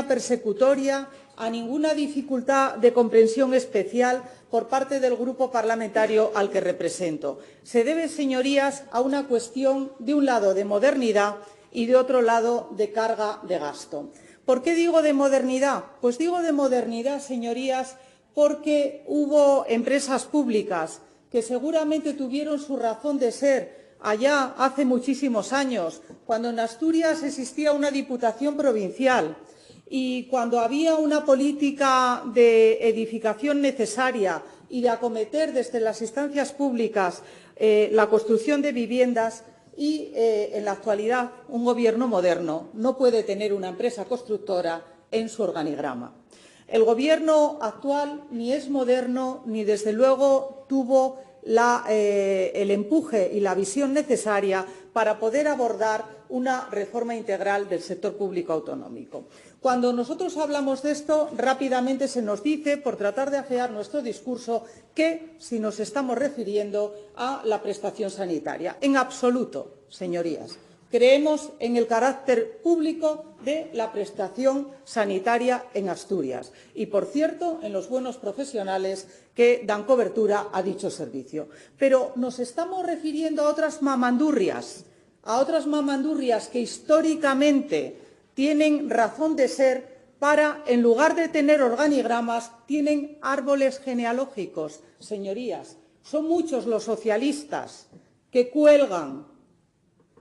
persecutoria, a ninguna dificultad de comprensión especial por parte del grupo parlamentario al que represento. Se debe, señorías, a una cuestión, de un lado, de modernidad y, de otro lado, de carga de gasto. ¿Por qué digo de modernidad? Pues digo de modernidad, señorías, porque hubo empresas públicas que seguramente tuvieron su razón de ser allá hace muchísimos años, cuando en Asturias existía una diputación provincial y cuando había una política de edificación necesaria y de acometer desde las instancias públicas la construcción de viviendas. Y en la actualidad un gobierno moderno no puede tener una empresa constructora en su organigrama. El gobierno actual ni es moderno ni, desde luego, tuvo el empuje y la visión necesaria para poder abordar una reforma integral del sector público autonómico. Cuando nosotros hablamos de esto, rápidamente se nos dice, por tratar de afear nuestro discurso, que si nos estamos refiriendo a la prestación sanitaria. En absoluto, señorías. Creemos en el carácter público de la prestación sanitaria en Asturias y, por cierto, en los buenos profesionales que dan cobertura a dicho servicio. Pero nos estamos refiriendo a otras mamandurrias que históricamente tienen razón de ser para, en lugar de tener organigramas, tienen árboles genealógicos. Señorías, son muchos los socialistas que cuelgan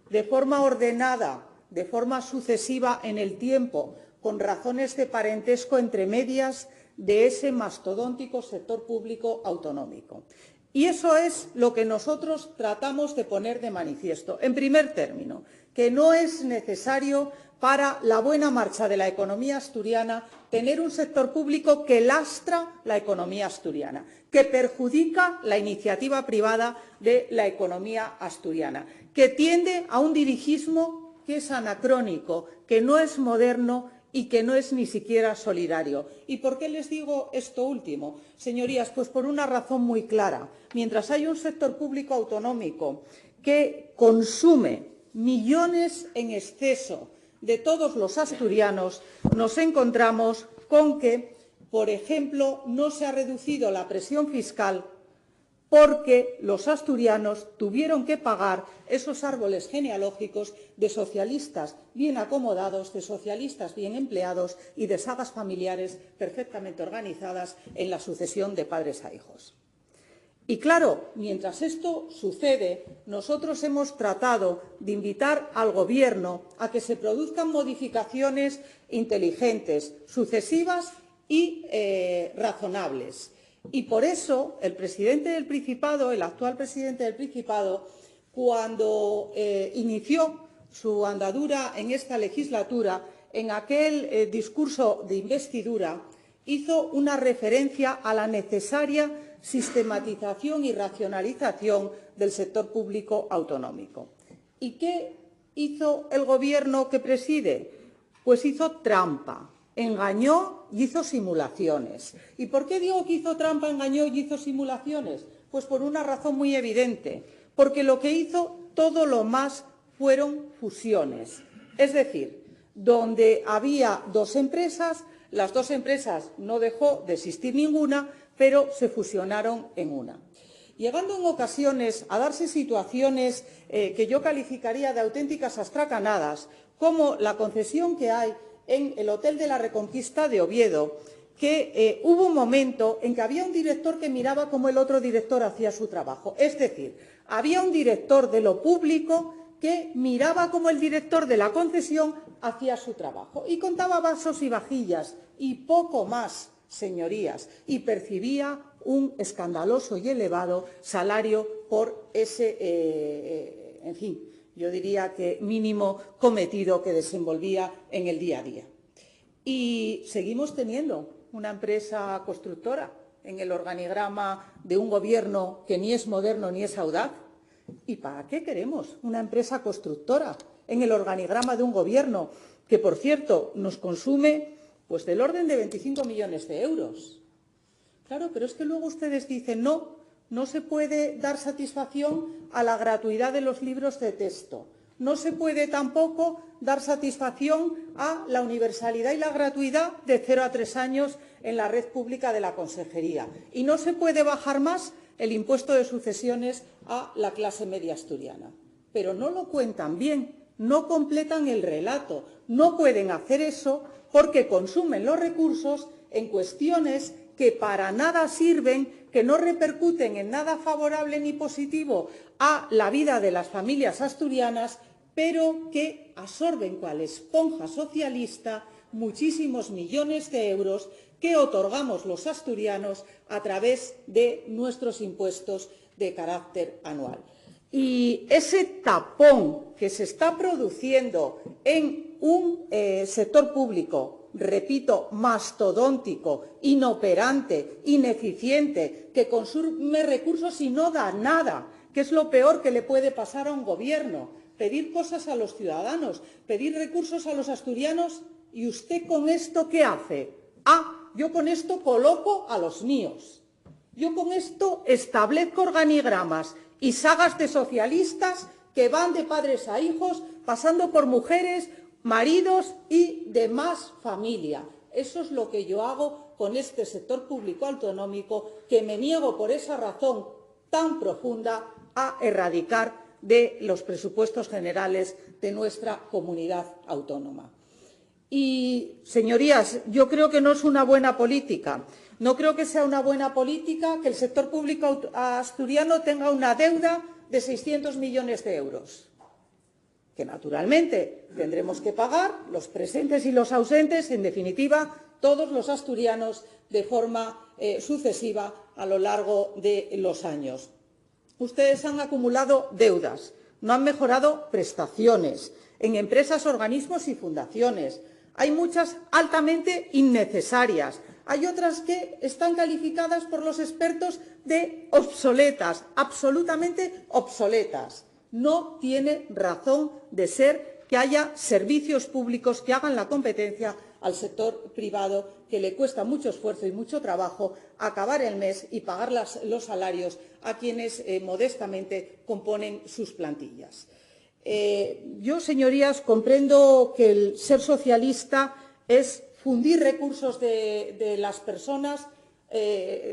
de forma ordenada, de forma sucesiva en el tiempo, con razones de parentesco entre medias de ese mastodóntico sector público autonómico. Y eso es lo que nosotros tratamos de poner de manifiesto. En primer término, que no es necesario para la buena marcha de la economía asturiana tener un sector público que lastra la economía asturiana, que perjudica la iniciativa privada de la economía asturiana, que tiende a un dirigismo que es anacrónico, que no es moderno y que no es ni siquiera solidario. ¿Y por qué les digo esto último? Señorías, pues por una razón muy clara. Mientras hay un sector público autonómico que consume millones en exceso de todos los asturianos, nos encontramos con que, por ejemplo, no se ha reducido la presión fiscal porque los asturianos tuvieron que pagar esos árboles genealógicos de socialistas bien acomodados, de socialistas bien empleados y de sagas familiares perfectamente organizadas en la sucesión de padres a hijos. Y claro, mientras esto sucede, nosotros hemos tratado de invitar al Gobierno a que se produzcan modificaciones inteligentes, sucesivas y razonables. Y por eso el presidente del Principado, el actual presidente del Principado, cuando inició su andadura en esta legislatura, en aquel discurso de investidura, hizo una referencia a la necesaria sistematización y racionalización del sector público autonómico. ¿Y qué hizo el Gobierno que preside? Pues hizo trampa, engañó y hizo simulaciones. ¿Y por qué digo que hizo trampa, engañó y hizo simulaciones? Pues por una razón muy evidente, porque lo que hizo todo lo más fueron fusiones. Es decir, donde había dos empresas, las dos empresas no dejó de existir ninguna, pero se fusionaron en una. Llegando en ocasiones a darse situaciones que yo calificaría de auténticas astracanadas, como la concesión que hay en el Hotel de la Reconquista de Oviedo, que hubo un momento en que había un director que miraba cómo el otro director hacía su trabajo. Es decir, había un director de lo público que miraba cómo el director de la concesión hacía su trabajo y contaba vasos y vajillas y poco más, señorías, y percibía un escandaloso y elevado salario por ese, en fin, yo diría que mínimo cometido que desenvolvía en el día a día. Y seguimos teniendo una empresa constructora en el organigrama de un Gobierno que ni es moderno ni es audaz. ¿Y para qué queremos una empresa constructora en el organigrama de un Gobierno que, por cierto, nos consume pues del orden de 25 millones de euros? Claro, pero es que luego ustedes dicen no se puede dar satisfacción a la gratuidad de los libros de texto. no se puede tampoco dar satisfacción a la universalidad y la gratuidad de 0 a 3 años en la red pública de la Consejería. Y no se puede bajar más el impuesto de sucesiones a la clase media asturiana. Pero no lo cuentan bien, no completan el relato. No pueden hacer eso porque consumen los recursos en cuestiones que para nada sirven, que no repercuten en nada favorable ni positivo a la vida de las familias asturianas, pero que absorben cual esponja socialista muchísimos millones de euros que otorgamos los asturianos a través de nuestros impuestos de carácter anual. Y ese tapón que se está produciendo en un sector público, repito, mastodóntico, inoperante, ineficiente, que consume recursos y no da nada, que es lo peor que le puede pasar a un gobierno, pedir cosas a los ciudadanos, pedir recursos a los asturianos. ¿Y usted con esto qué hace? Ah, yo con esto coloco a los míos. Yo con esto establezco organigramas y sagas de socialistas que van de padres a hijos, pasando por mujeres, maridos y demás familia. Eso es lo que yo hago con este sector público autonómico, que me niego por esa razón tan profunda a erradicar de los presupuestos generales de nuestra comunidad autónoma. Y, señorías, yo creo que no es una buena política. No creo que sea una buena política que el sector público asturiano tenga una deuda de 600 millones de euros, que naturalmente tendremos que pagar los presentes y los ausentes, en definitiva, todos los asturianos de forma sucesiva a lo largo de los años. Ustedes han acumulado deudas, no han mejorado prestaciones en empresas, organismos y fundaciones. Hay muchas altamente innecesarias. Hay otras que están calificadas por los expertos de obsoletas, absolutamente obsoletas. No tiene razón de ser que haya servicios públicos que hagan la competencia al sector privado, que le cuesta mucho esfuerzo y mucho trabajo acabar el mes y pagar los salarios a quienes modestamente componen sus plantillas. Yo, señorías, comprendo que el ser socialista es fundir recursos de las personas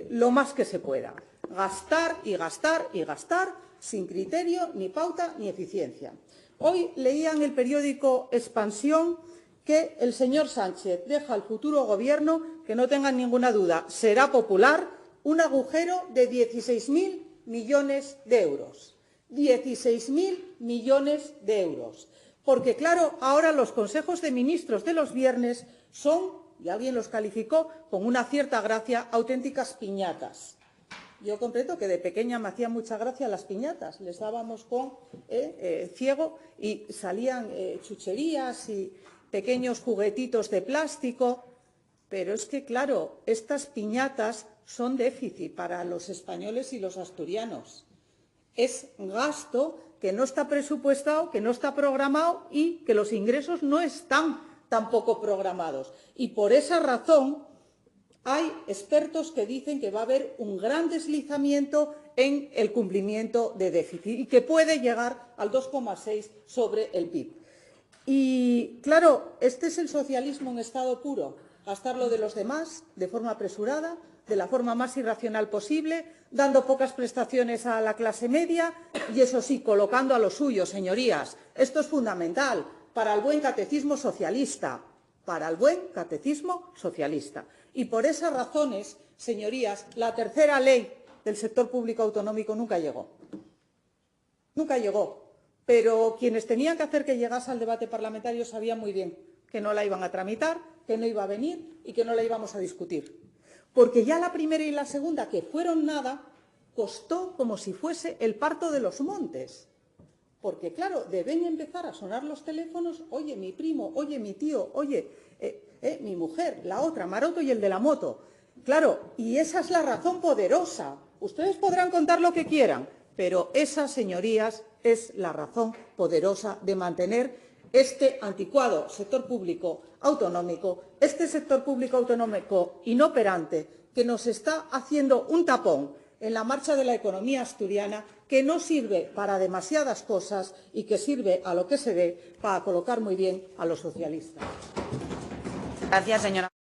lo más que se pueda. Gastar y gastar y gastar sin criterio, ni pauta, ni eficiencia. Hoy leía en el periódico Expansión que el señor Sánchez deja al futuro gobierno, que no tengan ninguna duda, será popular, un agujero de 16.000 millones de euros. 16.000 millones de euros. Porque, claro, ahora los consejos de ministros de los viernes son, y alguien los calificó con una cierta gracia, auténticas piñatas. Yo comprendo que de pequeña me hacían mucha gracia las piñatas. Les dábamos con ciego y salían chucherías y pequeños juguetitos de plástico. Pero es que, claro, estas piñatas son déficit para los españoles y los asturianos. Es gasto que no está presupuestado, que no está programado y que los ingresos no están tampoco programados. Y por esa razón hay expertos que dicen que va a haber un gran deslizamiento en el cumplimiento de déficit y que puede llegar al 2,6 sobre el PIB. Y, claro, este es el socialismo en estado puro, gastar lo de los demás de forma apresurada, de la forma más irracional posible, dando pocas prestaciones a la clase media y, eso sí, colocando a los suyos, señorías. Esto es fundamental para el buen catecismo socialista, para el buen catecismo socialista. Y por esas razones, señorías, la tercera ley del sector público autonómico nunca llegó. Nunca llegó. Pero quienes tenían que hacer que llegase al debate parlamentario sabían muy bien que no la iban a tramitar, que no iba a venir y que no la íbamos a discutir. Porque ya la primera y la segunda, que fueron nada, costó como si fuese el parto de los montes. Porque, claro, deben empezar a sonar los teléfonos, oye, mi primo, oye, mi tío, oye, mi mujer, la otra, Maroto y el de la moto. Claro, y esa es la razón poderosa. Ustedes podrán contar lo que quieran, pero esa, señorías, es la razón poderosa de mantener este anticuado sector público autonómico, este sector público autonómico inoperante que nos está haciendo un tapón en la marcha de la economía asturiana que no sirve para demasiadas cosas y que sirve a lo que se ve para colocar muy bien a los socialistas. Gracias, señora.